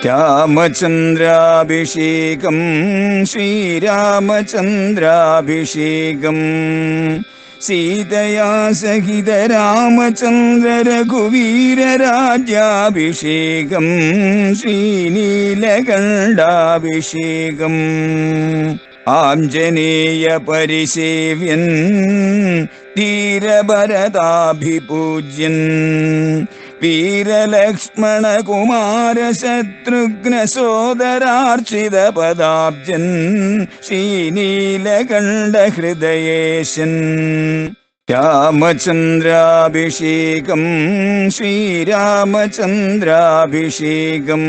രാമചന്ദ്രാഭിഷേകം ശ്രീരാമചന്ദ്രാഭിഷേകം സീതയാ സഹിത രാമചന്ദ്ര രഘുവീരരാജ്യാഭിഷേകം ശ്രീനീലകണ്ഠാഭിഷേകം ആഞ്ജനേയ പരിസേവ്യൻ ധീരഭരതാഭിപൂജ്യൻ വീരലക്ഷ്മണ കുമാര ശത്രുഘ്ന സോദരാർച്ചിത പദാബ്ജൻ ശ്രീനീലകണ്ഠ ഹൃദയേശൻ രാമചന്ദ്രാഭിഷേകം ശ്രീരാമചന്ദ്രാഭിഷേകം.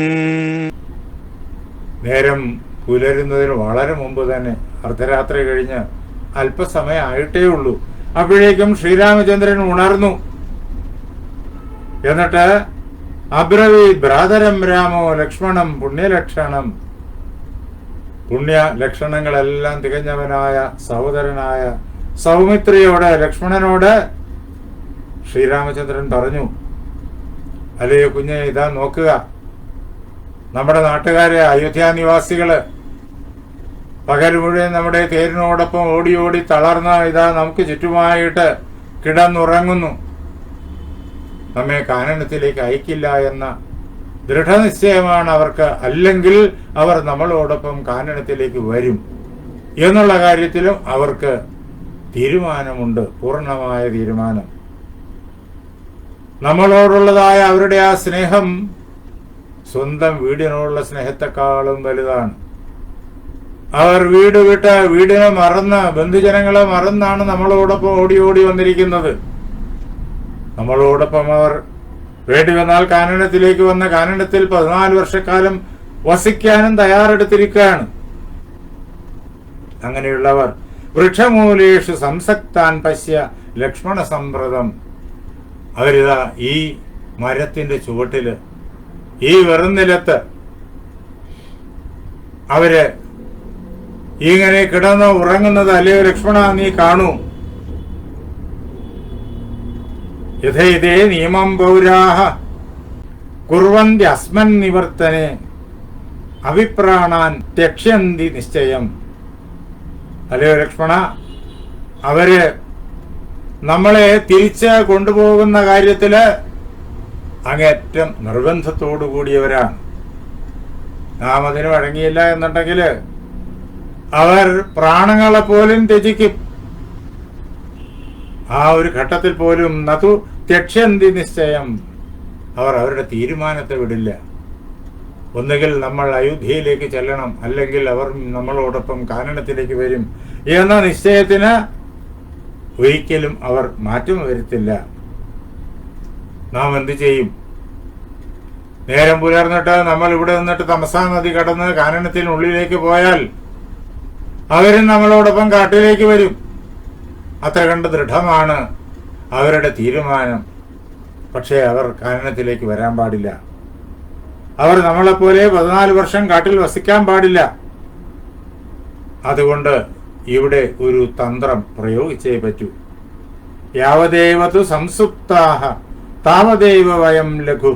നേരം പുലരുന്നതിന് വളരെ മുമ്പ് തന്നെ അർദ്ധരാത്രി കഴിഞ്ഞ് അല്പസമയം ആയിട്ടേ ഉള്ളൂ. അപ്പോഴേക്കും ശ്രീരാമചന്ദ്രൻ ഉണർന്നു. എന്നിട്ട് അബ്രവീത് ഭ്രാതരം രാമോ ലക്ഷ്മണം പുണ്യലക്ഷണം. പുണ്യ ലക്ഷണങ്ങളെല്ലാം തികഞ്ഞവനായ സഹോദരനായ സൗമിത്രിയോട് ലക്ഷ്മണനോട് ശ്രീരാമചന്ദ്രൻ പറഞ്ഞു, അല്ലയോ കുഞ്ഞെ, ഇതാ നോക്കുക, നമ്മുടെ നാട്ടുകാരെ അയോധ്യാനിവാസികള് പകൽ മുഴുവൻ നമ്മുടെ തേരിനോടൊപ്പം ഓടി ഓടി തളർന്ന ഇതാ നമുക്ക് ചുറ്റുമായിട്ട് കിടന്നുറങ്ങുന്നു. നമ്മെ കാനനത്തിലേക്ക് അയക്കില്ല എന്ന ദൃഢനിശ്ചയമാണ് അവർക്ക്. അല്ലെങ്കിൽ അവർ നമ്മളോടൊപ്പം കാനനത്തിലേക്ക് വരും എന്നുള്ള കാര്യത്തിലും അവർക്ക് തീരുമാനമുണ്ട്, പൂർണ്ണമായ തീരുമാനം. നമ്മളോടുള്ളതായ അവരുടെ ആ സ്നേഹം സ്വന്തം വീടിനോടുള്ള സ്നേഹത്തെക്കാളും വലുതാണ്. അവർ വീട് വിട്ട് വീടിനെ മറന്ന് ബന്ധുജനങ്ങളെ മറന്നാണ് നമ്മളോടൊപ്പം ഓടി ഓടി വന്നിരിക്കുന്നത്. നമ്മളോടൊപ്പം അവർ വേണ്ടി വന്നാൽ കാനനത്തിലേക്ക് വന്ന കാനനത്തിൽ 14 വർഷക്കാലം വസിക്കാനും തയ്യാറെടുത്തിരിക്കുകയാണ്. അങ്ങനെയുള്ളവർ വൃക്ഷമൂലേഷു സംസക്താൻ പശ്യ ലക്ഷ്മണ സമ്പ്രദം. അവരിതാ ഈ മരത്തിന്റെ ചുവട്ടില്, ഈ വെറും നിലത്ത് അവര് ഇങ്ങനെ കിടന്ന് ഉറങ്ങുന്നത് അല്ലയോ ലക്ഷ്മണ നീ കാണൂ. യഥൈതേ നിയമം പൗരാഹ കുർവന്തി അസ്മൻ നിവർത്തനെ അഭിപ്രാണാൻ ത്യക്ഷ്യന്തി നിശ്ചയം. അല്ലയോ ലക്ഷ്മണ, അവര് നമ്മളെ തിരിച്ച് കൊണ്ടുപോകുന്ന കാര്യത്തില് അങ്ങേറ്റം നിർബന്ധത്തോടു കൂടിയവരാണ്. നാം അതിന് വഴങ്ങിയില്ല എന്നുണ്ടെങ്കിൽ അവർ പ്രാണങ്ങളെ പോലും ത്യജിക്കും. ആ ഒരു ഘട്ടത്തിൽ പോലും നതു ത്യക്ഷ്യന്തി നിശ്ചയം. അവർ അവരുടെ തീരുമാനത്തെ വിടില്ല. ഒന്നുകിൽ നമ്മൾ അയോധ്യയിലേക്ക് ചെല്ലണം, അല്ലെങ്കിൽ അവർ നമ്മളോടൊപ്പം കാനനത്തിലേക്ക് വരും എന്ന നിശ്ചയത്തിന് ഒരിക്കലും അവർ മാറ്റം വരുത്തില്ല. നാം എന്ത് ചെയ്യും? നേരം പുലർന്നിട്ട് നമ്മൾ ഇവിടെ നിന്നിട്ട് തമസാ നദി കടന്ന് കാനനത്തിനുള്ളിലേക്ക് പോയാൽ അവരും നമ്മളോടൊപ്പം കാട്ടിലേക്ക് വരും. അത്ര കണ്ട് ദൃഢമാണ് അവരുടെ തീരുമാനം. പക്ഷേ അവർ കാനനത്തിലേക്ക് വരാൻ പാടില്ല. അവർ നമ്മളെപ്പോലെ 14 വർഷം കാട്ടിൽ വസിക്കാൻ പാടില്ല. അതുകൊണ്ട് ഇവിടെ ഒരു തന്ത്രം പ്രയോഗിച്ചേ പറ്റൂ. യാവദേവതു സംസുപ്താഹ താവദേവ വയം ലഘു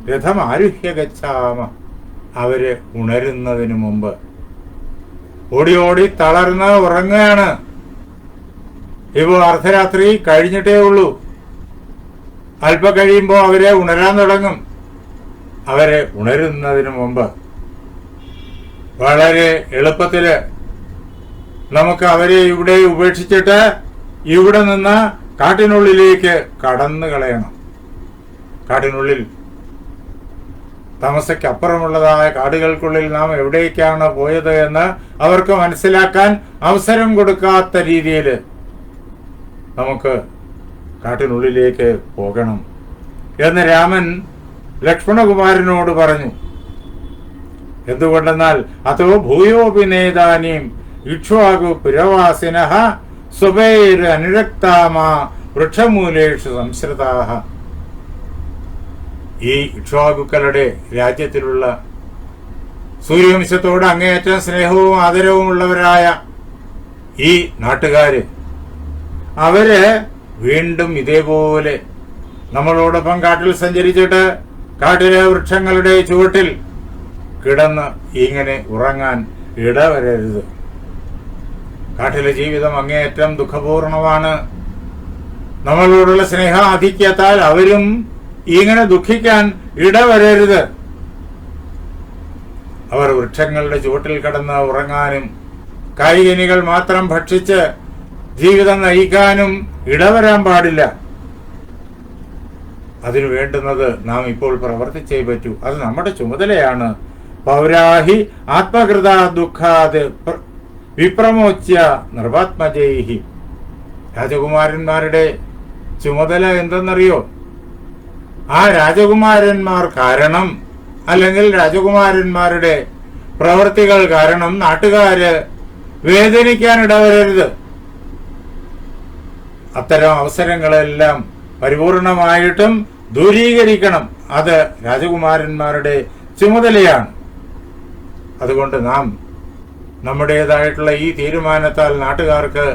രഥം ആരുഹ്യ ഗച്ഛാമ. അവര് ഉണരുന്നതിന് മുമ്പ് ഓടി ഓടി തളർന്ന് ഉറങ്ങുകയാണ്. ഇപ്പോൾ അർദ്ധരാത്രി കഴിഞ്ഞിട്ടേ ഉള്ളൂ. അല്പ കഴിയുമ്പോൾ അവരെ ഉണരാൻ തുടങ്ങും. അവരെ ഉണരുന്നതിന് മുമ്പ് വളരെ എളുപ്പത്തില് നമുക്ക് അവരെ ഇവിടെ ഉപേക്ഷിച്ചിട്ട് ഇവിടെ നിന്ന് കാട്ടിനുള്ളിലേക്ക് കടന്നു കളയണം. കാട്ടിനുള്ളിൽ താമസയ്ക്കപ്പുറമുള്ളതായ കാടുകൾക്കുള്ളിൽ നാം എവിടേക്കാണ് പോയത് എന്ന് അവർക്ക് മനസ്സിലാക്കാൻ അവസരം കൊടുക്കാത്ത രീതിയിൽ നമുക്ക് കാട്ടിനുള്ളിലേക്ക് പോകണം എന്ന് രാമൻ ലക്ഷ്മണകുമാരനോട് പറഞ്ഞു. എന്തുകൊണ്ടെന്നാൽ അതോ ഭൂയോപി നേതാനീം ഇക്ഷ്വാകു പുരവാസിനഃ സ്വഭൈര് അനുരക്താമാ വൃക്ഷമൂലേഷു സംശ്രിതാഃ. ഈ ഇക്ഷ്വാകുക്കളുടെ രാജ്യത്തിലുള്ള സൂര്യവംശത്തോട് അങ്ങേയറ്റം സ്നേഹവും ആദരവും ഉള്ളവരായ ഈ നാട്ടുകാര് അവര് വീണ്ടും ഇതേപോലെ നമ്മളോടൊപ്പം കാട്ടിൽ സഞ്ചരിച്ചിട്ട് കാട്ടിലെ വൃക്ഷങ്ങളുടെ ചുവട്ടിൽ കിടന്ന് ഇങ്ങനെ ഉറങ്ങാൻ ഇടവരരുത്. കാട്ടിലെ ജീവിതം അങ്ങേയറ്റം ദുഃഖപൂർണമാണ്. നമ്മളോടുള്ള സ്നേഹാധിക്യത്താൽ അവരും ഇങ്ങനെ ദുഃഖിക്കാൻ ഇടവരരുത്. അവർ വൃക്ഷങ്ങളുടെ ചുവട്ടിൽ കിടന്ന് ഉറങ്ങാനും കായ്കനികൾ മാത്രം ഭക്ഷിച്ച് ജീവിതം നയിക്കാനും ഇടവരാൻ പാടില്ല. അതിനു വേണ്ടുന്നത് നാം ഇപ്പോൾ പ്രവർത്തിച്ചേ പറ്റൂ. അത് നമ്മുടെ ചുമതലയാണ്. പൗരാഹി ആത്മകൃത ദുഃഖാത് വിപ്രമോച്യ നൃപാത്മജൈഹി. രാജകുമാരന്മാരുടെ ചുമതല എന്തെന്നറിയോ? ആ രാജകുമാരന്മാർ കാരണം, അല്ലെങ്കിൽ രാജകുമാരന്മാരുടെ പ്രവൃത്തികൾ കാരണം നാട്ടുകാര് വേദനിക്കാൻ ഇടവരരുത്. അത്തരം അവസരങ്ങളെല്ലാം പരിപൂർണമായിട്ടും ദൂരീകരിക്കണം. അത് രാജകുമാരന്മാരുടെ ചുമതലയാണ്. അതുകൊണ്ട് നാം നമ്മുടേതായിട്ടുള്ള ഈ തീരുമാനത്താൽ നാട്ടുകാർക്ക്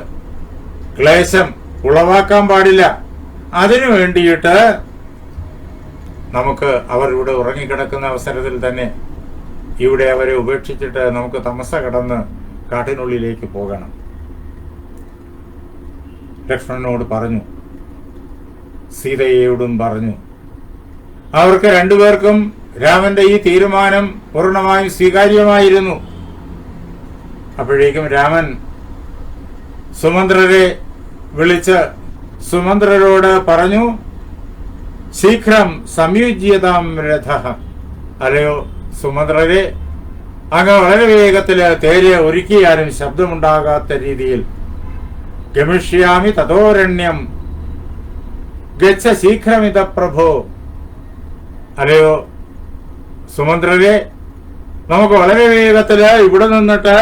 ക്ലേശം ഉളവാക്കാൻ പാടില്ല. അതിനു വേണ്ടിയിട്ട് നമുക്ക് അവർ ഇവിടെ ഉറങ്ങിക്കിടക്കുന്ന അവസരത്തിൽ തന്നെ ഇവിടെ അവരെ ഉപേക്ഷിച്ചിട്ട് നമുക്ക് തമസ കടന്ന് കാട്ടിനുള്ളിലേക്ക് പോകണം. ലക്ഷ്മണനോട് പറഞ്ഞു, സീതയോടും പറഞ്ഞു. അവർക്ക് രണ്ടുപേർക്കും രാമന്റെ ഈ തീരുമാനം പൂർണ്ണമായും സ്വീകാര്യമായിരുന്നു. അപ്പോഴേക്കും രാമൻ സുമന്ത്രരെ വിളിച്ച് സുമന്ത്രരോട് പറഞ്ഞു, ശീഘ്രം സംയുജ്യതാം രഥ. അല്ലയോ സുമന്ത്രരെ, അങ്ങ് വളരെ വേഗത്തിൽ തേര് ഒരുക്കിയാലും ശബ്ദമുണ്ടാകാത്ത രീതിയിൽ ഗമിഷ്യാമി തതോരണ്യം ഗച്ഛ ശീഘ്രമിത പ്രഭോ. അല്ലയോ സുമന്ത്രരെ, നമുക്ക് വളരെ വേഗത്തിൽ ഇവിടെ നിന്നിട്ട്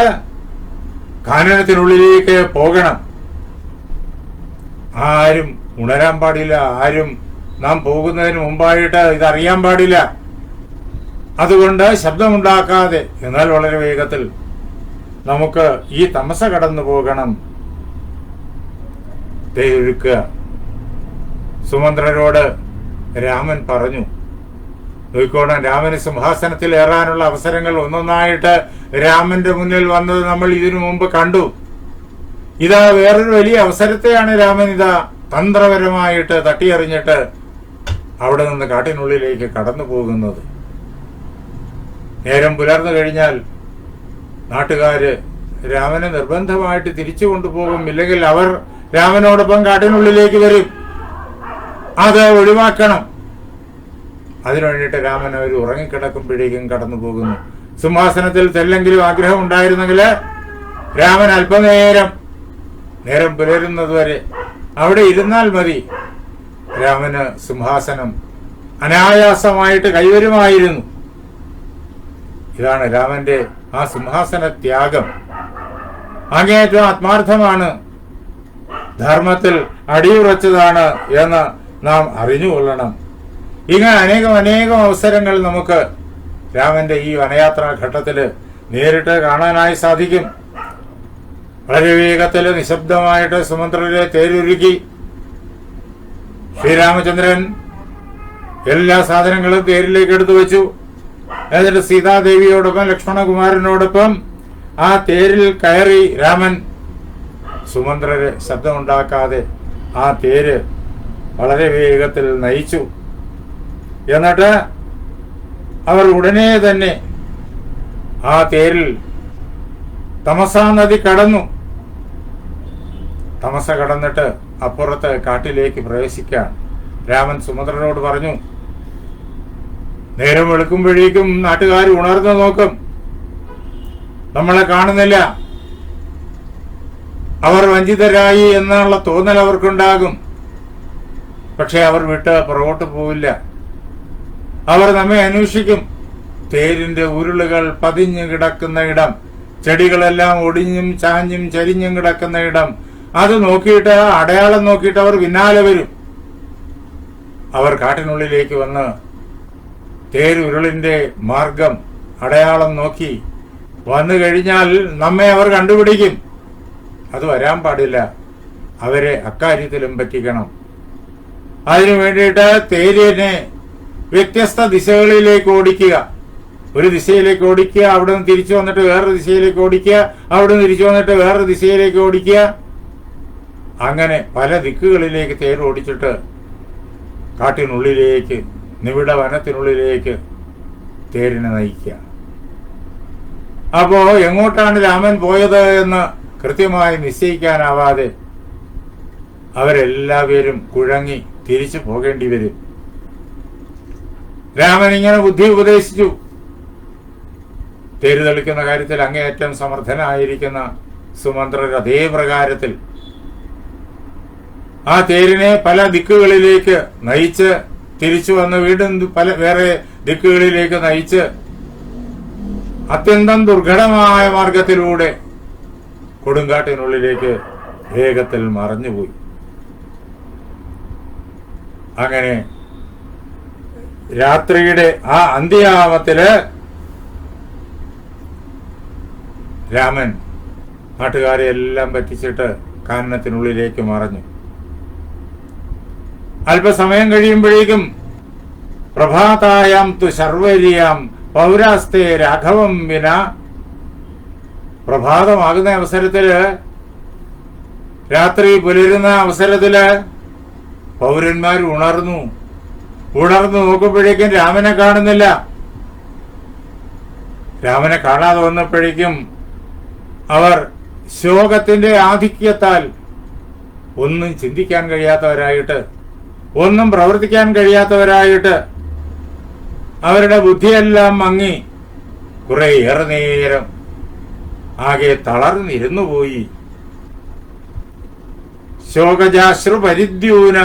കാനനത്തിനുള്ളിലേക്ക് പോകണം. ആരും ഉണരാൻ പാടില്ല. ആരും നാം പോകുന്നതിന് മുമ്പായിട്ട് ഇതറിയാൻ പാടില്ല. അതുകൊണ്ട് ശബ്ദമുണ്ടാക്കാതെ എന്നാൽ വളരെ വേഗത്തിൽ നമുക്ക് ഈ തമസ കടന്നു പോകണം. തേരൊരുക്കുക. സുമന്ത്രരോട് രാമൻ പറഞ്ഞു. നോക്കിക്കോണം, രാമന് സിംഹാസനത്തിൽ ഏറാനുള്ള അവസരങ്ങൾ ഒന്നൊന്നായിട്ട് രാമന്റെ മുന്നിൽ വന്നത് നമ്മൾ ഇതിനു മുമ്പ് കണ്ടു. ഇതാ വേറൊരു വലിയ അവസരത്തെയാണ് രാമൻ ഇതാ തന്ത്രപരമായിട്ട് തട്ടിയെറിഞ്ഞിട്ട് അവിടെ നിന്ന് കാട്ടിനുള്ളിലേക്ക് കടന്നു പോകുന്നത്. നേരം പുലർന്നു കഴിഞ്ഞാൽ നാട്ടുകാര് രാമനെ നിർബന്ധമായിട്ട് തിരിച്ചു കൊണ്ടുപോകും. ഇല്ലെങ്കിൽ അവർ രാമനോടൊപ്പം കാട്ടിനുള്ളിലേക്ക് വരും. അത് ഒഴിവാക്കണം. അതിനു വേണ്ടിയിട്ട് രാമൻ അവർ ഉറങ്ങിക്കിടക്കുമ്പോഴേക്കും കടന്നു പോകുന്നു. സിംഹാസനത്തിൽ തെല്ലെങ്കിലും ആഗ്രഹം ഉണ്ടായിരുന്നെങ്കിൽ രാമൻ അല്പനേരം, നേരം പുലരുന്നതുവരെ അവിടെ ഇരുന്നാൽ മതി. രാമന് സിംഹാസനം അനായാസമായിട്ട് കൈവരുമായിരുന്നു. ഇതാണ് രാമന്റെ ആ സിംഹാസന ത്യാഗം. അങ്ങേയറ്റം ആത്മാർത്ഥമാണ്, ധർമ്മത്തിൽ അടിയുറച്ചതാണ് എന്ന് നാം അറിഞ്ഞുകൊള്ളണം. ഇങ്ങനെ അനേകം അവസരങ്ങൾ നമുക്ക് രാമന്റെ ഈ വനയാത്രാ ഘട്ടത്തിൽ നേരിട്ട് കാണാനായി സാധിക്കും. വളരെ വേഗത്തിൽ നിശബ്ദമായിട്ട് സുമന്ത്രരെ തേരൊരുക്കി ശ്രീരാമചന്ദ്രൻ എല്ലാ സാധനങ്ങളും തേരിലേക്ക് എടുത്തു വെച്ചു. എന്നിട്ട് സീതാദേവിയോടൊപ്പം ലക്ഷ്മണകുമാരനോടൊപ്പം ആ തേരിൽ കയറി രാമൻ സുമന്ത്രരെ ശബ്ദമുണ്ടാക്കാതെ ആ തേര് വളരെ വേഗത്തിൽ നയിച്ചു. എന്നിട്ട് അവർ ഉടനെ തന്നെ ആ തേരിൽ തമസാ നദി കടന്നു. തമസ കടന്നിട്ട് അപ്പുറത്ത് കാട്ടിലേക്ക് പ്രവേശിക്കാൻ രാമൻ സുമന്ത്രനോട് പറഞ്ഞു. നേരം വെളുക്കുമ്പോഴേക്കും നാട്ടുകാർ ഉണർന്നു നോക്കും, നമ്മളെ കാണുന്നില്ല. അവർ വഞ്ചിതരായി എന്നുള്ള തോന്നൽ അവർക്കുണ്ടാകും. പക്ഷെ അവർ വിട്ട് പുറകോട്ട് പോവില്ല. അവർ നമ്മെ അന്വേഷിക്കും. തേരിന്റെ ഉരുളുകൾ പതിഞ്ഞു കിടക്കുന്ന ഇടം, ചെടികളെല്ലാം ഒടിഞ്ഞും ചാഞ്ഞും ചരിഞ്ഞും കിടക്കുന്ന ഇടം, അത് നോക്കിയിട്ട്, അടയാളം നോക്കിയിട്ട് അവർ പിന്നാലെ വരും. അവർ കാട്ടിനുള്ളിലേക്ക് വന്ന് തേരുരുളിന്റെ മാർഗം അടയാളം നോക്കി വന്നു കഴിഞ്ഞാൽ നമ്മെ അവർ കണ്ടുപിടിക്കും. അത് വരാൻ പാടില്ല. അവരെ അക്കാര്യത്തിലും പറ്റിക്കണം. അതിനു വേണ്ടിയിട്ട് തേരിനെ വ്യത്യസ്ത ദിശകളിലേക്ക് ഓടിക്കുക. ഒരു ദിശയിലേക്ക് ഓടിക്കുക, അവിടെ നിന്ന് തിരിച്ചു വന്നിട്ട് വേറൊരു ദിശയിലേക്ക് ഓടിക്കുക, അവിടെ നിന്ന് തിരിച്ചു വന്നിട്ട് വേറൊരു ദിശയിലേക്ക് ഓടിക്കുക. അങ്ങനെ പല ദിക്കുകളിലേക്ക് തേർ ഓടിച്ചിട്ട് കാട്ടിനുള്ളിലേക്ക്, നിവിട വനത്തിനുള്ളിലേക്ക് തേരിനെ നയിക്കുക. അപ്പോ എങ്ങോട്ടാണ് രാമൻ പോയത് എന്ന് കൃത്യമായി നിശ്ചയിക്കാനാവാതെ അവരെല്ലാവരും കുഴങ്ങി തിരിച്ചു പോകേണ്ടി വരും. രാമൻ ഇങ്ങനെ ബുദ്ധി ഉപദേശിച്ചു. തേര് തെളിക്കുന്ന കാര്യത്തിൽ അങ്ങേയറ്റം സമർത്ഥനായിരിക്കുന്ന സുമന്ത്രർ അതേ പ്രകാരത്തിൽ ആ തേരിനെ പല ദിക്കുകളിലേക്ക് നയിച്ച് തിരിച്ചു വന്ന് വീണ്ടും വേറെ ദിക്കുകളിലേക്ക് നയിച്ച് അത്യന്തം ദുർഘടമായ മാർഗത്തിലൂടെ കൊടുങ്കാട്ടിനുള്ളിലേക്ക് വേഗത്തിൽ മറഞ്ഞുപോയി. അങ്ങനെ രാത്രിയുടെ ആ അന്ത്യയാമത്തില് രാമൻ നാട്ടുകാരെ എല്ലാം പറ്റിച്ചിട്ട് കാനനത്തിനുള്ളിലേക്ക് മറഞ്ഞു. അല്പസമയം കഴിയുമ്പോഴേക്കും പ്രഭാതായാം തു ശർവരിയാം പൗരാസ്തേ രാഘവം വിന, പ്രഭാതമാകുന്ന അവസരത്തില്, രാത്രി പുലരുന്ന അവസരത്തില് പൗരന്മാർ ഉണർന്നു നോക്കുമ്പോഴേക്കും രാമനെ കാണുന്നില്ല. രാമനെ കാണാതെ വന്നപ്പോഴേക്കും അവർ ശോകത്തിന്റെ ആധിക്യത്താൽ ഒന്നും ചിന്തിക്കാൻ കഴിയാത്തവരായിട്ട്, ഒന്നും പ്രവർത്തിക്കാൻ കഴിയാത്തവരായിട്ട് അവരുടെ ബുദ്ധിയെല്ലാം മങ്ങി കുറേയേറെ നേരം ആകെ തളർന്നിരുന്നു പോയി. ശോകജാശ്രു പരിദ്യൂന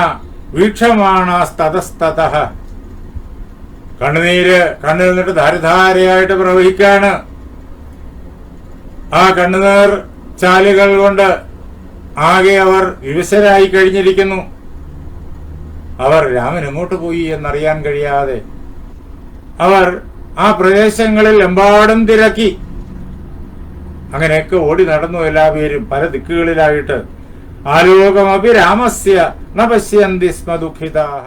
വീക്ഷമാണസ്തതസ്തതഃ, കണ്ണുനീര് കണ്ണിൽ നിന്നിട്ട് ധാരധാരയായിട്ട് പ്രവഹിക്കാണ്. ആ കണ്ണുനീർ ചാലുകൾ കൊണ്ട് ആകെ അവർ വിവശരായി കഴിഞ്ഞിരിക്കുന്നു. അവർ രാമൻ എങ്ങോട്ട് പോയി എന്നറിയാൻ കഴിയാതെ അവർ ആ പ്രദേശങ്ങളിൽ എമ്പാടും തിരക്കി. അങ്ങനെയൊക്കെ ഓടി നടന്നു എല്ലാവരും പല ദിക്കുകളിലായിട്ട്. ആലോകമപി രാമസ്യ ന പശ്യന്തി സ്മ ദുഃഖിതാഃ.